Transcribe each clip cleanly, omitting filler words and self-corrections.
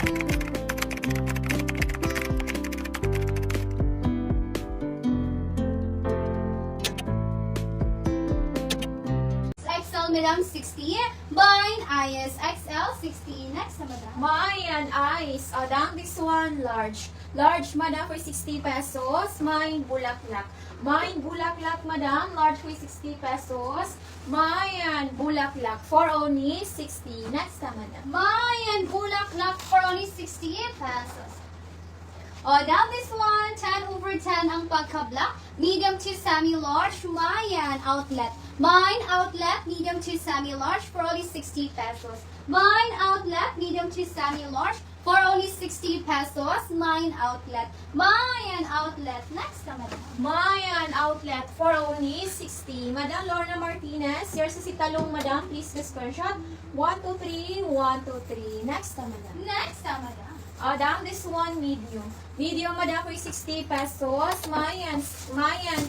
XL, madam, 60. Mine, IS, XL, 60. Next, madam. Mine ice. Down this one, large. Large, madam, for 60 pesos. Mine bulaklak. Mine bulaklak, madam. Large for 60 pesos. Mine bulaklak for only 60. Next, madam. Mine, bulaklak for only 60 pesos. Down this one, 10/10 ang pagka-black. Medium to semi-large. Mine, outlet. Mine, outlet, medium to semi-large for only 60 pesos. Mine, outlet, medium to semi-large for only 60 pesos. Mine, outlet. Mine, outlet. Next, madam. Mine outlet for only 60. Madam Lorna Martinez, here's si Talong, madam. Please the screenshot. 1, 2, 3, 1, 2, 3. Next, madam. Next, madam. Down this one, medium. Medium, madam, for 60 pesos. Mayan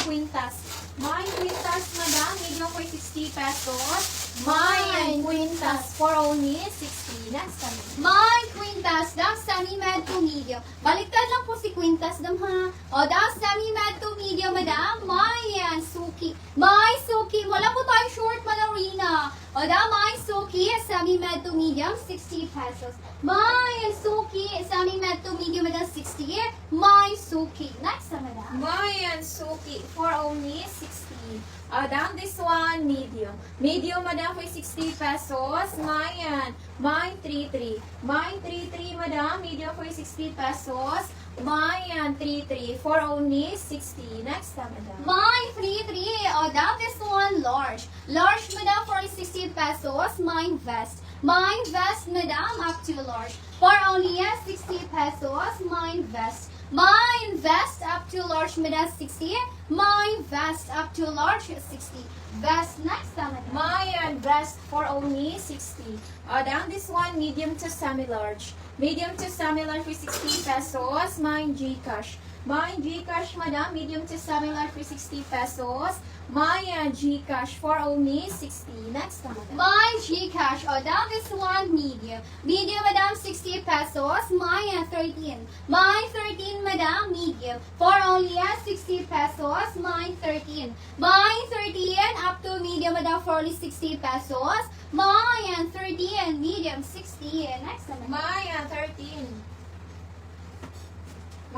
quintas. Mayan quintas, madam, medium for 60 pesos. Mayan quintas for only 60. Next, madam. Mine, quintas, daw semi-med to medium. Baliktad lang po si quintas, dam ha. Daw semi-med to medium, madam. Mine, suki. Mine, suki. Wala po tayong short, madam Rina. Daw mine, suki, semi-med to medium, 60 pesos. Mine, suki, semi-med to medium, madam, 60. Mine, suki. Next, madam. Mayan suki for only 60. Down this one, medium. Medium, madam, for 60 pesos. Mayan 33. Mine 33, madam, medium for 60 pesos. Mayan 33 for only 60. Next, madam. Mine, 3. Daw this one, large. Large, madam, for only 60 pesos. Mine, vest. Mine, vest, madam, up to large. For only 60 pesos. Mine, vest. Mine, vest, up to large, madam, 60. Mine, vest, up to large, 60. Vest, next, madam. Mayan vest for only 60. Down this one, medium to semi-large. Medium to semi-large for 60 pesos. Mine Gcash. Mine Gcash, madam, medium to semi-large for 60 pesos. Mine Gcash for only 60. Next, madam. Mine, Gcash. Down this one, medium. Medium, madam, 60 pesos. Mine, 13. Mine, 13, madam, medium. For only 60 pesos. Mine, 13. Mine, 13, up to medium, madam, for only 60 pesos. Mine, 13, medium, 60. Next, madam. Mayan 13.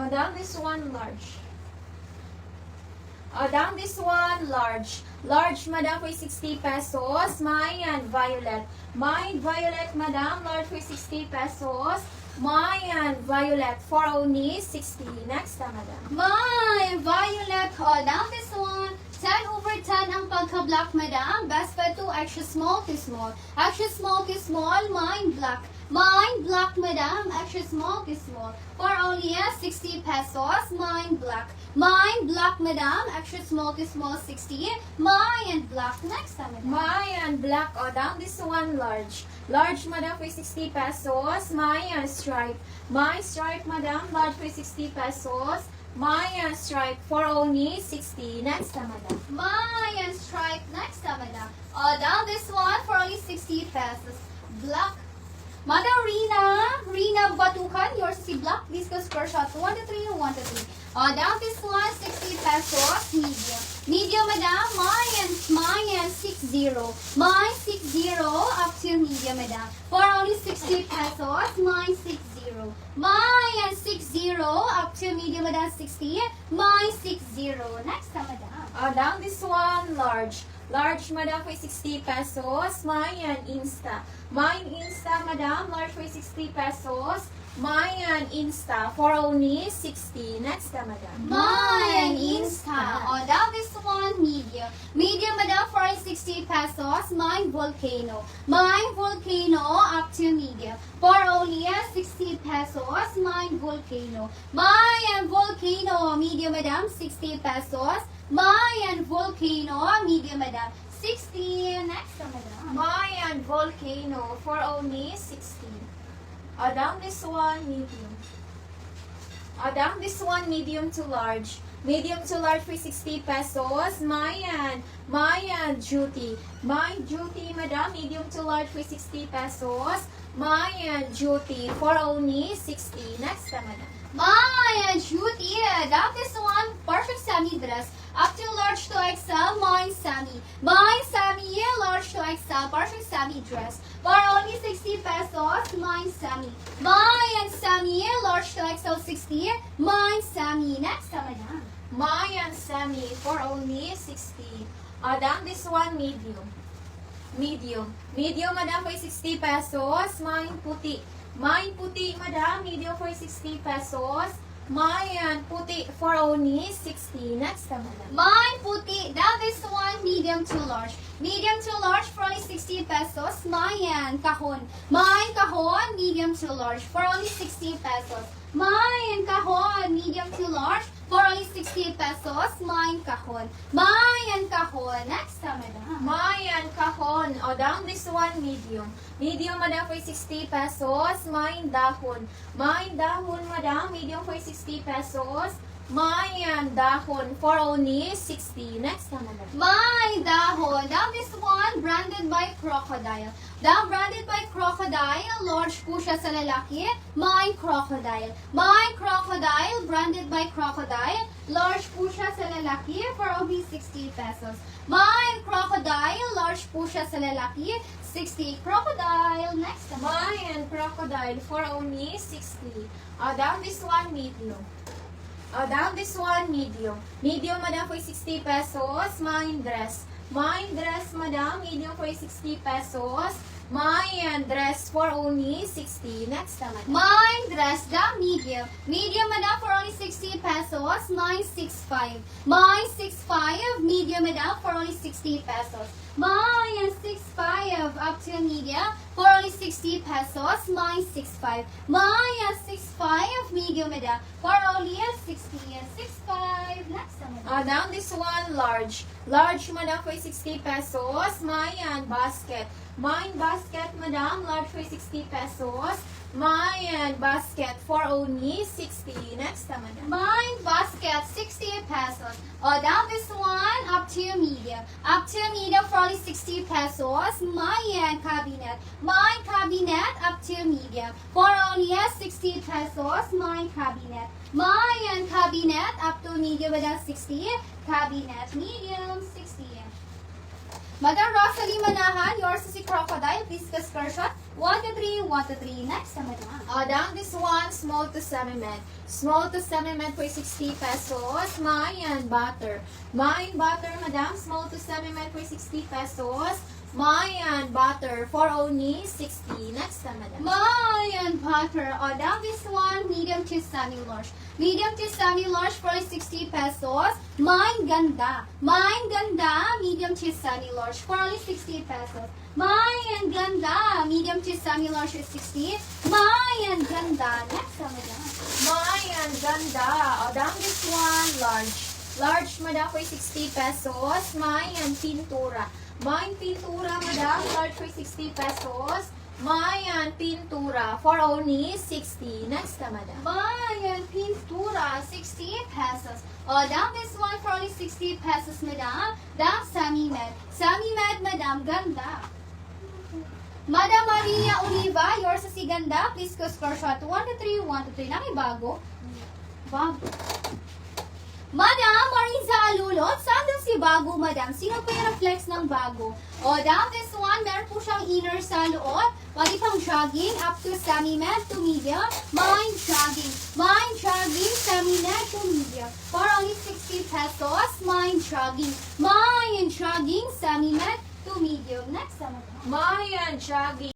Down this one, large. Down this one, large. Large, madam, for 60 pesos. Mayan violet. Mine violet, madam, large for 60 pesos. Mayan violet for only 60. Next, madam. Mine, violet. Down this one. 10/10 ang pagka-black, madam. Best bet to extra small to small. Extra small to small, mine black. Mine black, madam. Extra small to small. For only 60 pesos, mine black. Mine black, madam. Extra small to small, 60. Mine black. Next time, madam. Mayan black. Down this one, large. Large, madam, for 60 pesos. Mayan stripe. Mine stripe, madam, large for 60 pesos. Mayan stripe for only 60. Next, madam. Mine stripe. Next time, madam. Down this one for only 60 pesos. Black. Madam Rina Batukan, yours si Black. Disco square shot. 1 to 3, 1 to 3. Down this one, 60 pesos. Medium. Medium, madam. Mine 60. Mine 60 up to medium, madam. For only 60 pesos. Mine 60. Mine 60 up to medium, madam. 60. Mine 60. Next time, madam. Down this one, large. Large, madam, for 60 pesos. Mayan Insta. Mine Insta, madam, large for 60 pesos. Mayan Insta for only 60. Next, madam. Mine Insta. Down this one, medium. Medium, madam, for 60 pesos. Mine Volcano. Mine Volcano up to medium. For only 60 pesos. Mine Volcano. Mine Volcano, medium, madam, 60 pesos. Mayan Volcano, medium, madam, 60. Next, madam. Mayan Volcano for only 60. Down this one, medium. Down this one, medium to large. Medium to large for 60 pesos. Mayan Duty. My Duty, madam, medium to large for 60 pesos. My duty for only 60. Next time, madam. My duty, that is one perfect semi dress. Up to large to XL, mine semi. Mine semi, large to XL, perfect semi dress. For only 60 pesos, mine semi. Mine semi, large to XL 60, mine semi. Next time, madam. My semi for only 60. Madam, this one medium. Medium. Medium, madam, for 60 pesos. Mine puti. Mine puti, madam, medium for 60 pesos. Mine puti for only 60. Next time, madam. Mine puti, that is one medium to large. Medium to large for only 60 pesos. Mine kahon. Mine kahon, medium to large for only 60 pesos. Mine kahon, medium to large for only 60 pesos. Mine kahon. Mine kahon. Next time, madam. Mayan kahon. O, down this one, medium. Medium, madam, for 60 pesos. Mayan dahon. Mayan dahon, madam, medium for 60 pesos. Mayan dahon for only 60. Next time, madam. My dahon. Down this one, branded by Crocodile. Down branded by Crocodile. Large po siya sa lalaki. My Crocodile. My Crocodile, branded by Crocodile. Large po siya sa lalaki for only 60 pesos. My Crocodile, large po siya sa lalaki. 60. Crocodile. Next time. Mayan crocodile for only 60. Down this one, medium. Down this one, medium. Medium, madam, for 60 pesos. Mine dress. Mine dress, madam, medium for 60 pesos. Mine dress for only 60. Next time, madam. Mine dress, the medium. Medium, madam, for only 60 pesos. Mine 6'5". Mine 6'5", medium, madam, for only 60 pesos. Mine 6'5", up to medium, for only 60 pesos. Mine 6'5". Mine 6'5", medium, madam, for only 60. 6'5". Next time, madam. Down this one, large. Large, madam, for 60 pesos. Mine basket. Mine basket, madam, large for 60 pesos. Mine basket for only 60. Next time, madam. Mine basket, 60 pesos. Down this one, up to medium. Up to medium for only 60 pesos. Mine cabinet. Mine cabinet, up to medium. For only 60 pesos. Mine cabinet. Mine cabinet, up to medium with 60. Cabinet, medium, 60. Madam Rosalie Manahan, yours is si Crocodile. Please ka screenshot. 1 to 3, 1 to 3. Next na, madam. Down this one, small to semi-med. Small to semi-med for 60 pesos. Mayan butter. Mayan butter, madam, small to semi-med for 60 pesos. Mayan butter for only 60. Next time, madam. Mayan butter. Down this one, medium to semi-large. Medium to semi-large for 60 pesos. Mine ganda. Mine ganda, medium to semi-large for only 60 pesos. Mine ganda, medium to semi-large is 60. Mine ganda. Next time, madam. Mayan ganda. Down this one, large. Large, madam, for 60 pesos. Mayan pintura. Mayan pintura, madam, large for 60 pesos. Mayan pintura for only 60. Next time, madam. Mayan pintura, 60 pesos. Down this one for only 60 pesos, madam. Down semi-med. Semi-med, madam, ganda. Madam Maria Oliva, yours is si ganda. Please go screenshot. 1 to 3, 1 to 3. Na may bago? Bago. Madam Marisa Alulot, saan daw si bago, madam? Sino pa yung flex ng bago? Down this one, meron po siyang inner sa loob. Pwede pang jogging, up to semi-med to medium. Mine jogging. Mine jogging, semi-med to medium. For only 60 pesos, mine jogging. Mine jogging, semi-med to medium. Next time, madam. Mayan jogging.